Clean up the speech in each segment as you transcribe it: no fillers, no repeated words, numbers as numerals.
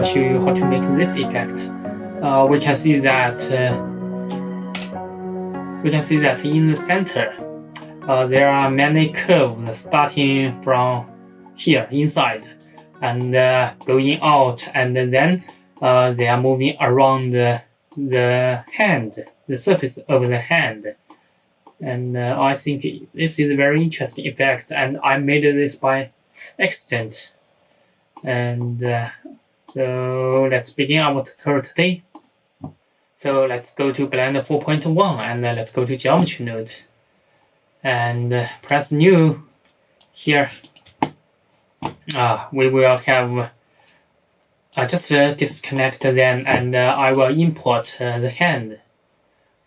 show you how to make this effect. We can see that in the center there are many curves starting from here inside and going out, and then they are moving around the hand, the surface of the hand. And I think this is a very interesting effect, and I made this by accident. And so let's begin our tutorial today. So let's go to Blender 4.1 and let's go to Geometry node and press New. Here we will have just disconnect them, and I will import the hand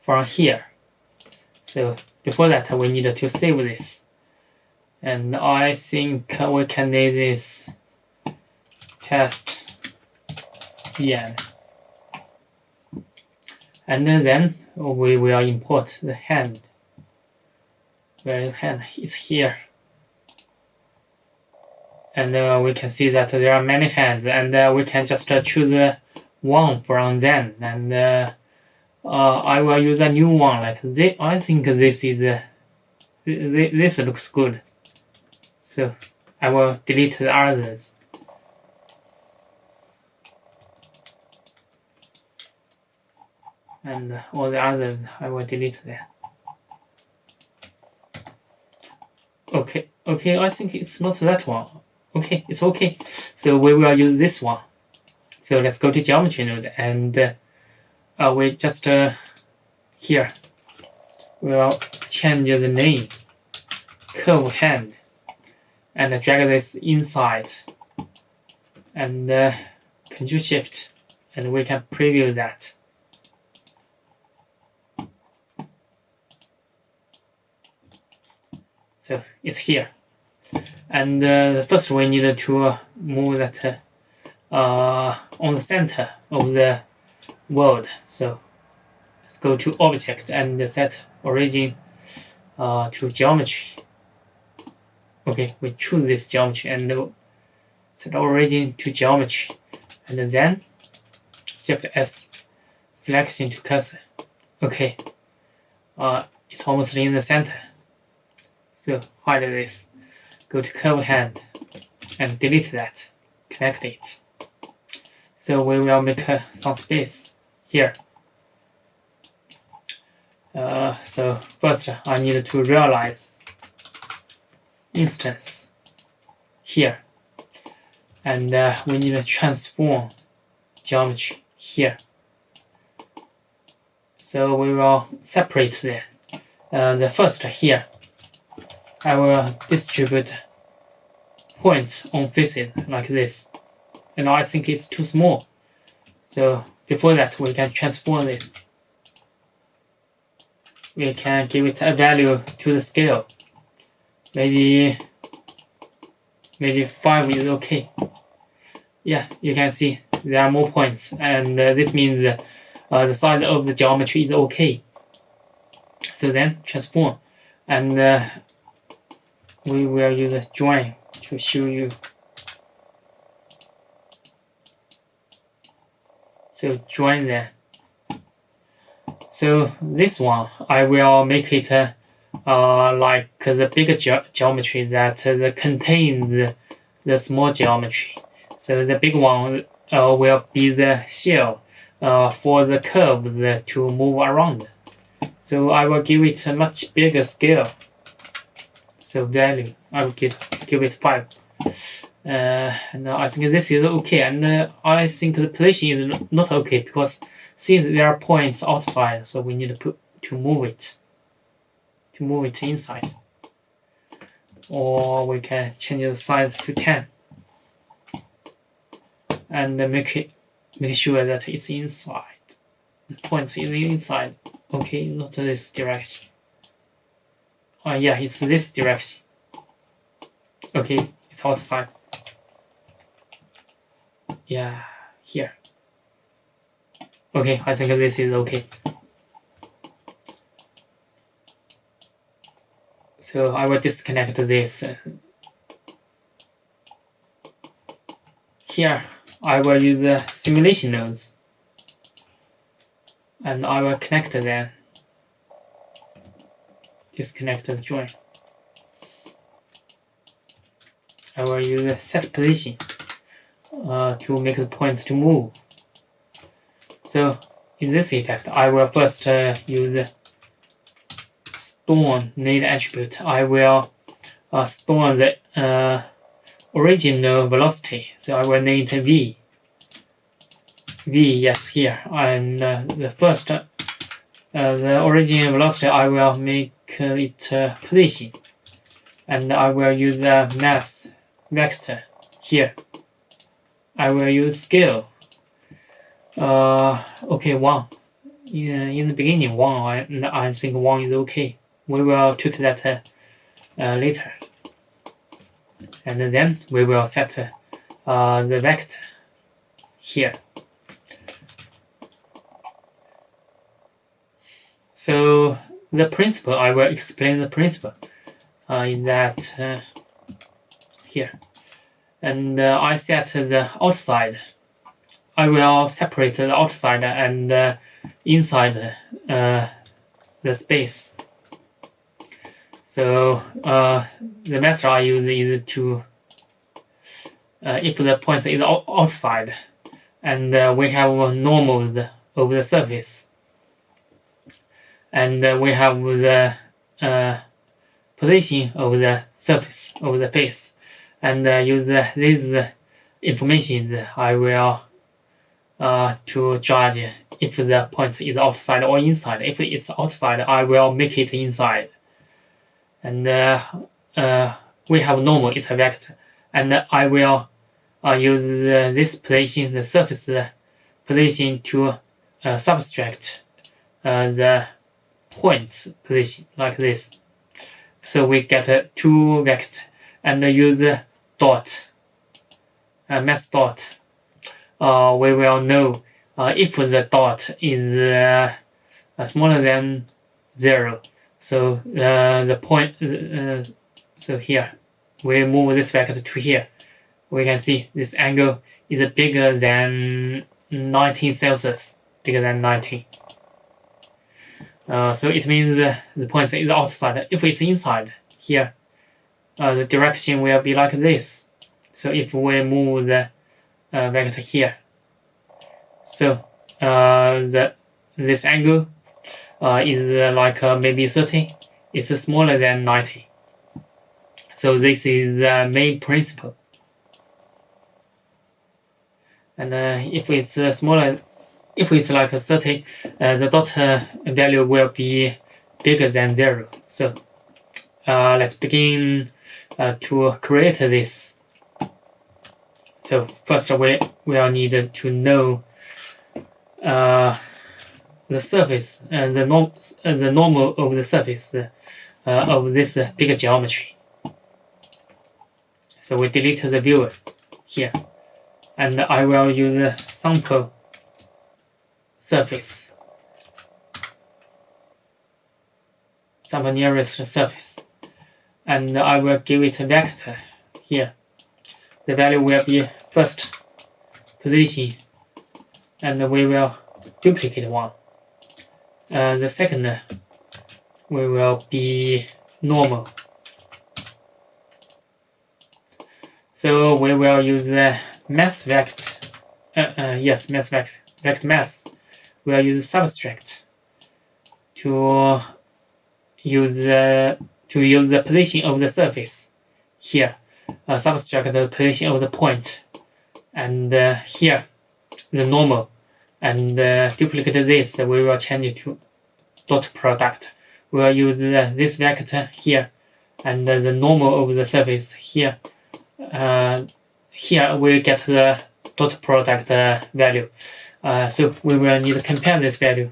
from here. So before that we need to save this, and I think we can name this test EN, and then we will import the hand. Where the hand is here, and we can see that there are many hands, and we can just choose one from them, and I will use a new one like this. I think this is this looks good, so I will delete the others. And all the others I will delete them. Okay, I think it's not that one. Okay, it's okay. So we will use this one. So let's go to Geometry node, and we just here we'll change the name curve hand and drag this inside, and Control Shift, and we can preview that. So it's here, and first we need to move that on the center of the world. So let's go to Object and set Origin to Geometry. Okay, we choose this Geometry and set Origin to Geometry, and then Shift S, selection to Cursor. Okay, it's almost in the center. So hide this, go to curve hand and delete that, connect it. So we will make some space here. So first I need to realize instance here, and we need to transform geometry here. So we will separate them. The first here, I will distribute points on faces like this, and I think it's too small. So before that we can transform this. We can give it a value to the scale. Maybe 5 is okay. Yeah, you can see there are more points, and this means the size of the geometry is okay. So then transform, and we will use a join to show you. So join there. So this one I will make it like the bigger geometry that contains the small geometry. So the big one will be the shell for the curves to move around. So I will give it a much bigger scale. So value, I will give it 5. And I think this is okay, and I think the position is not okay because since there are points outside, so we need to move it inside, or we can change the size to 10 and make sure that it's inside. The points is inside. Okay, not this direction. Yeah, it's this direction. Okay, it's outside. Yeah, here. Okay, I think this is okay. So I will disconnect this. Here I will use the simulation nodes, and I will connect them. Disconnect the join. I will use the set position to make the points to move. So in this effect, I will first use the store need attribute. I will store the original velocity. So I will name it v. Yes, here, and the first the original velocity I will make it position, and I will use the mass vector here. I will use scale. Okay, 1. In the beginning, 1. I think 1 is okay. We will tweak that later, and then we will set the vector here. So the principle, I will explain the principle in that here. And I set the outside. I will separate the outside and inside the space. So the method I use is to, if the point is outside, and we have normal over the surface, and we have the position of the surface of the face, and use this information I will to judge if the point is outside or inside. If it's outside, I will make it inside. And we have normal, it's a vector, and I will use this position, the surface position, to subtract the points position like this. So we get 2 vectors, and use dot, mass dot. We will know if the dot is smaller than 0. So the point. So here, we move this vector to here. We can see this angle is bigger than 19 Celsius, bigger than 19. So it means the point is outside. If it's inside here, the direction will be like this. So if we move the vector here, so this angle is like maybe 30. It's smaller than 90. So this is the main principle. And if it's smaller, if it's like 30, the dot value will be bigger than 0. So let's begin to create this. So first we will need to know the surface, the normal of the surface of this big geometry. So we delete the viewer here, and I will use the sample surface, sample nearest surface, and I will give it a vector here. The value will be first position, and we will duplicate 1. The second we will be normal. So we will use the mass vector. Yes, mass vector mass. We will use subtract to use the position of the surface here. Subtract the position of the point, and here the normal, and duplicate this. We will change it to dot product. We will use this vector here, and the normal of the surface here. Here we get the dot product value. So we will need to compare this value.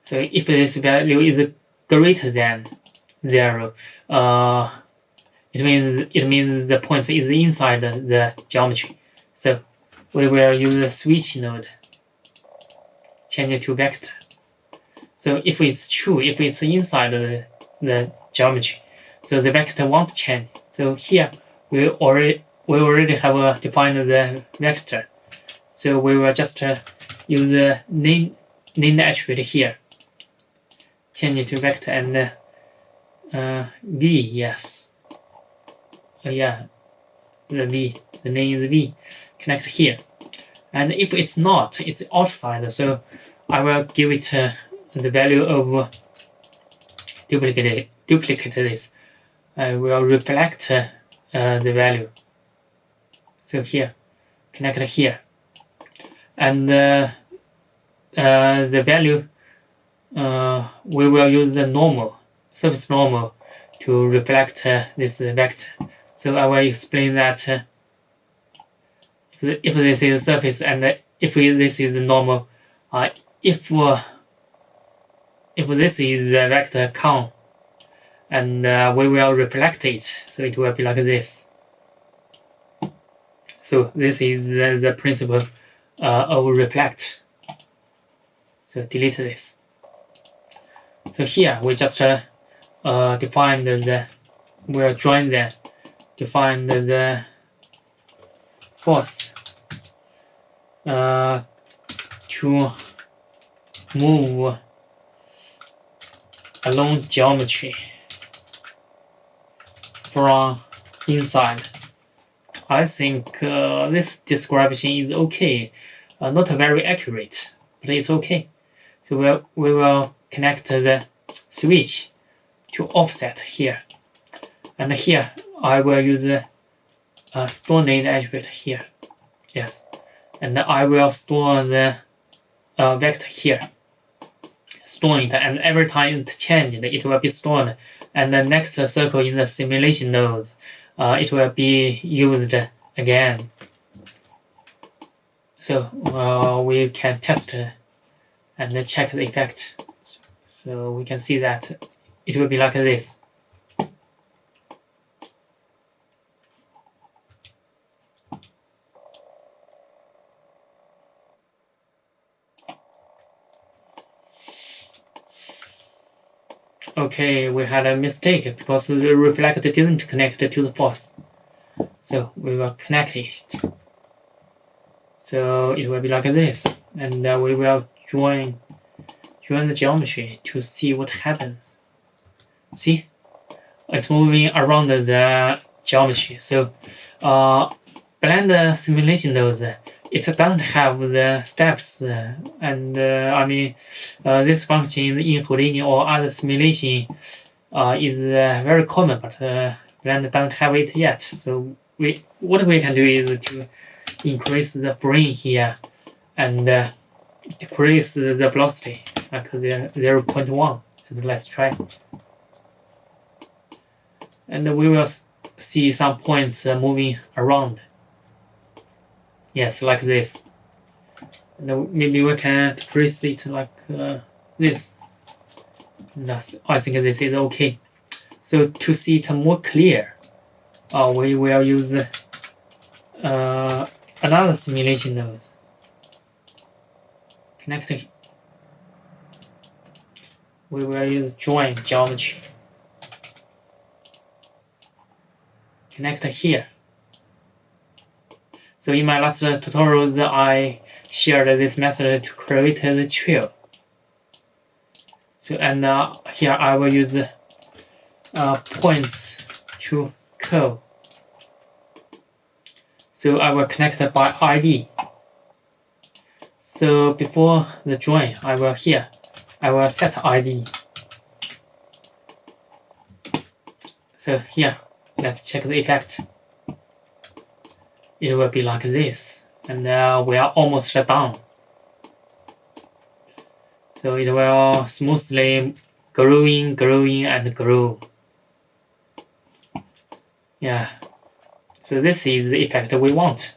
So if this value is greater than 0, it means the point is inside the geometry. So we will use the switch node, change it to vector. So if it's true, if it's inside the geometry, so the vector won't change. So here we already we already have defined the vector, so we will just use the name attribute here, change it to vector, and v, yes, yeah, the v, the name is v, connect here. And if it's not, it's outside, so I will give it the value of duplicate this. I will reflect the value. So here, connect here, and the value we will use the normal, surface normal, to reflect this vector. So I will explain that if this is surface and if this is normal, if this is the vector con, and we will reflect it, so it will be like this. So this is the principle of reflect. So delete this. So here we just define we'll join them, define the force to move along geometry from inside. I think this description is okay, not very accurate, but it's okay. So we will connect the switch to offset here, and here I will use the store name attribute here, yes, and I will store the vector here, store it, and every time it changes, it will be stored, and the next circle in the simulation nodes, it will be used again. So we can test and check the effect. So we can see that it will be like this. Okay, we had a mistake because the reflector didn't connect to the force. So we will connect it. So it will be like this, and we will join the geometry to see what happens. See, it's moving around the geometry. So Blender simulation nodes, it doesn't have the steps, and I mean this function in Houdini or other simulation is very common, but Blender doesn't have it yet. So what we can do is to increase the frame here and decrease the velocity like 0.1, and let's try. And we will see some points moving around. Yes, like this. And maybe we can decrease it like this. I think this is okay. So to see it more clear, we will use another simulation node. Connect. We will use join geometry. Connect here. So in my last tutorial, I shared this method to create the trail. So and here I will use points to curve. So I will connect by ID. So before the join, I will set ID. So here, let's check the effect. It will be like this, and we are almost done. So it will smoothly growing and grow. Yeah. So this is the effect we want.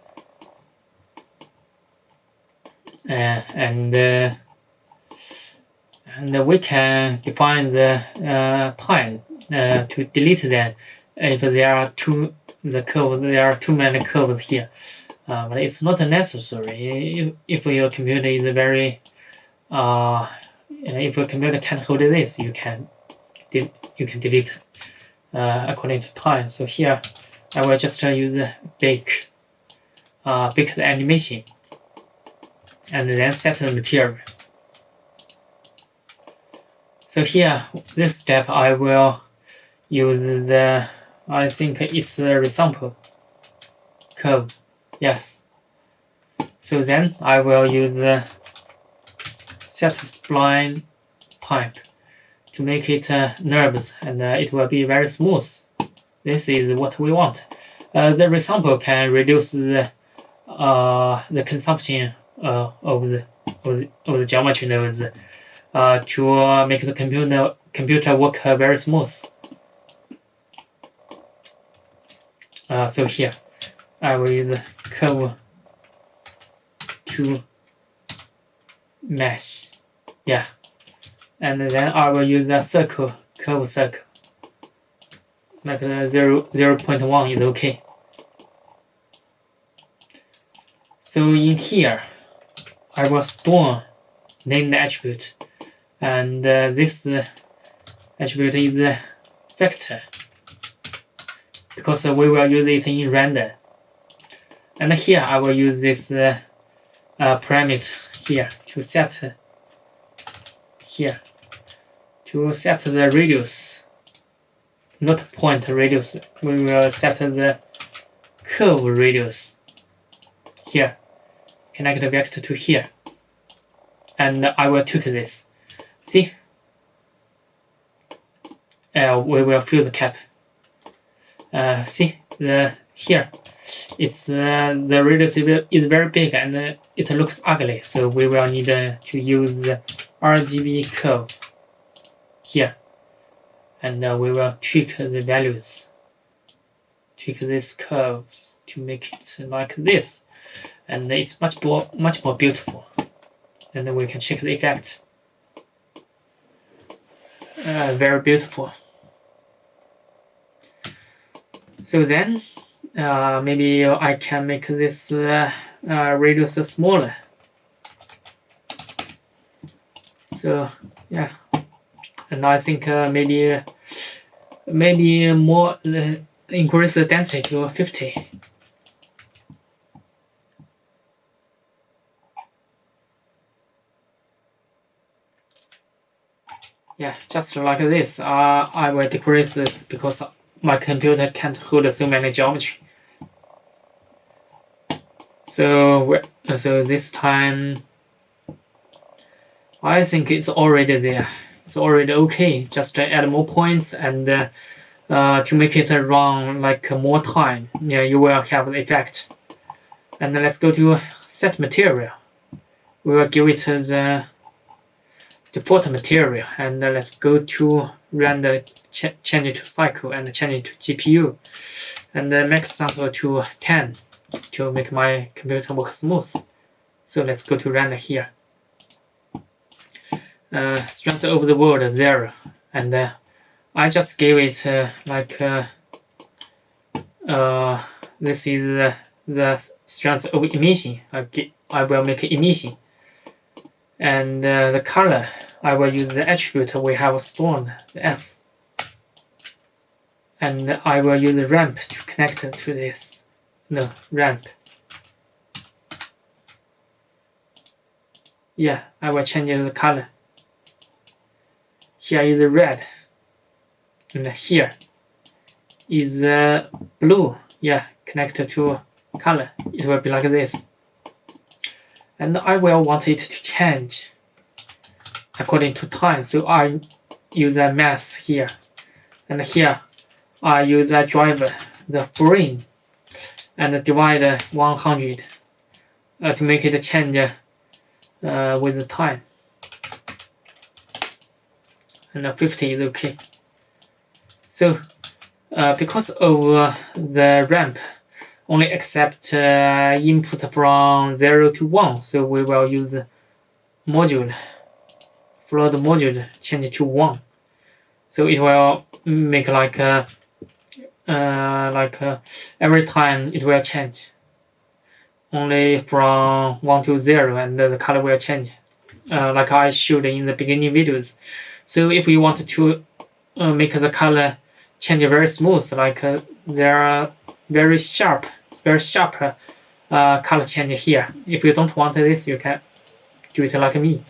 And we can define the time to delete them if there are too many curves here, but it's not necessary. If your computer is very if your computer can't hold this, you can delete according to time. So here I will just use bake the animation, and then set the material. So here, this step I will use the, I think it's the resample curve. Yes. So then I will use the set spline type to make it nervous, and it will be very smooth. This is what we want. The resample can reduce the consumption of the geometry nodes to make the computer work very smooth. So here I will use curve to mesh. Yeah. And then I will use a circle, curve circle. Like 0.1 is okay. So in here, I will store named attribute, and this attribute is vector, because we will use it in render. And here I will use this parameter here to set the radius, not point radius. We will set the curve radius here. Connect the vector to here, and I will tweak this. See, we will fill the cap. See here, it's the radius is very big and it looks ugly. So we will need to use the RGB curve here, and we will tweak the values. Tweak this curve to make it like this, and it's much more beautiful. And then we can check the effect. Very beautiful. So then maybe I can make this radius smaller. So yeah, and I think maybe more increase the density to 50. Yeah, just like this. I will decrease this because my computer can't hold so many geometry. So this time, I think it's already there. It's already okay. Just add more points, and to make it run like more time, yeah, you will have the effect. And let's go to set material. We will give it the default material, and let's go to render, change it to cycle, and change it to GPU, and max sample to 10 to make my computer work smooth. So let's go to render here. Strength over the world 0, and I just gave it like this is the strength over emission. I will make emission, and the color I will use the attribute we have stored, the F, and I will use the ramp to connect to this. No, ramp. Yeah, I will change the color. Here is red, and here is blue. Yeah, connected to color. It will be like this. And I will want it to change according to time. So I use a mass here, and here I use a driver, the frame, and divide 100 to make it change with the time. And 50 is okay. So because of the ramp only accept input from 0 to 1, so we will use module, float module, change it to 1. So it will make like every time it will change only from 1 to 0, and the color will change like I showed in the beginning videos. So if we want to make the color change very smooth, like there are very sharp color change here. If you don't want this, you can do it like me.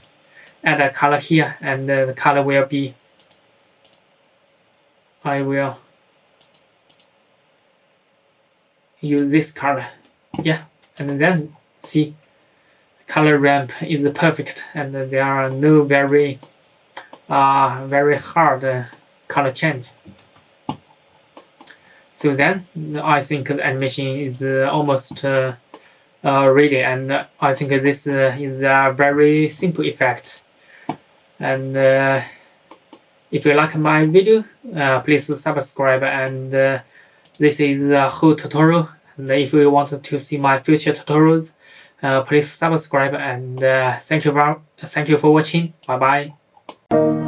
Add a color here, and the color will be, I will use this color. Yeah, and then see, color ramp is perfect, and there are no very hard color change. So then I think the animation is almost ready, and I think this is a very simple effect. And if you like my video, please subscribe, and this is the whole tutorial. And if you want to see my future tutorials, please subscribe, and thank you for watching. Bye bye.